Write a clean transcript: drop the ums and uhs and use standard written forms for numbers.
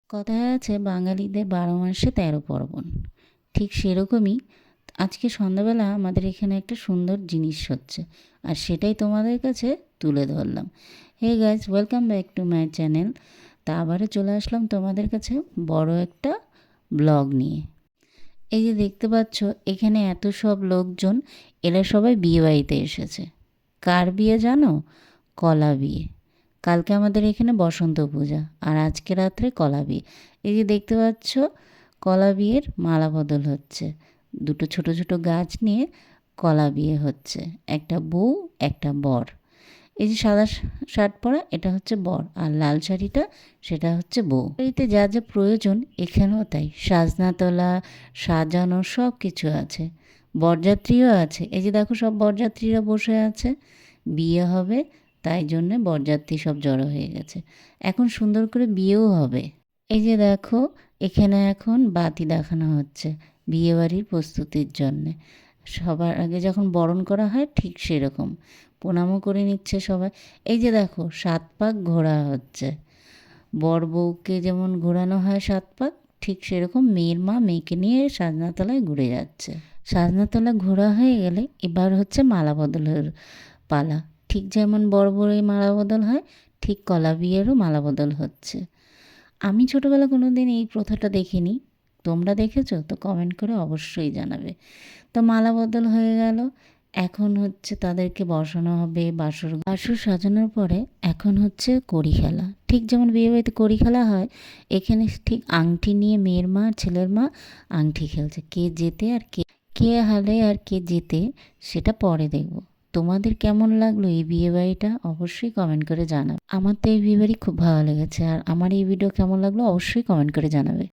কথায় আছে বাঙালিদের ১২ মাসে ১৩ পার্বণ। ঠিক সেরকমই আজকে সন্ধ্যাবেলা আমাদের এখানে একটা সুন্দর জিনিস হচ্ছে, আর সেটাই তোমাদের কাছে তুলে ধরলাম। Hey guys, welcome back to my channel. তা আবারও চলে আসলাম তোমাদের কাছে বড় একটা ব্লগ নিয়ে। এই যে দেখতে পাচ্ছ এখানে এত সব লোকজন, এরা সবাই বিয়ে বাড়িতে এসেছে। কার বিয়ে জানো? কলা বিয়ে। কালকে আমাদের এখানে বসন্ত পূজা, আর আজকে রাত্রে কলা বিয়ে। এই যে দেখতে পাচ্ছ কলা বিয়ের মালা বদল হচ্ছে। দুটো ছোট ছোট গাছ নিয়ে কলা বিয়ে হচ্ছে, একটা বউ একটা বর। এই যে সাদা শার্ট পরা এটা হচ্ছে বর, আর লাল শাড়িটা সেটা হচ্ছে বউ। বাড়িতে যা যা প্রয়োজন এখানেও তাই, সাজনা তোলা, সাজানো সব কিছু আছে। বরযাত্রীও আছে, এই যে দেখো সব বরযাত্রীরা বসে আছে। বিয়ে হবে তাই জন্যে বরযাত্রী সব জড়ো হয়ে গেছে। এখন সুন্দর করে বিয়েও হবে। এই যে দেখো এখানে এখন বাতি দেখানো হচ্ছে বিয়েবাড়ির প্রস্তুতির জন্যে। সবার আগে যখন বরণ করা হয় ঠিক সেরকম প্রণামও করে নিচ্ছে সবাই। এই যে দেখো ৭ পাক ঘোরা হচ্ছে। বর বউকে যেমন ঘোরানো হয় ৭ পাক, ঠিক সেরকম মেয়ের মা মেয়েকে নিয়ে সাজনাতলায় ঘুরে যাচ্ছে। সাজনাতলা ঘোরা হয়ে গেলে এবার হচ্ছে মালা বদলের পালা। ঠিক যেমন বড় বড়ই মালা বদল হয়, ঠিক কলা বিয়েরও মালা বদল হচ্ছে। আমি ছোটোবেলা কোনো দিন এই প্রথাটা দেখিনি। তোমরা দেখেছো? তো কমেন্ট করে অবশ্যই জানাবে। তো মালা বদল হয়ে গেল, এখন হচ্ছে তাদেরকে বসানো হবে বাসর। বাসর সাজানোর পরে এখন হচ্ছে কড়ি খেলা। ঠিক যেমন বিয়েবাড়িতে কড়ি খেলা হয়, এখানে ঠিক আংটি নিয়ে মেয়ের মা ছেলের মা আংটি খেলছে। কে জেতে আর কে কে হারে আর কে জেতে সেটা পরে দেখব। তোমাদের কেমন লাগলো এই বিয়েবাড়িটা অবশ্যই কমেন্ট করে জানাবে। আমার তো এই বিয়েবাড়ি খুব ভালো লেগেছে, আর আমার এই ভিডিও কেমন লাগলো অবশ্যই কমেন্ট করে জানাবে।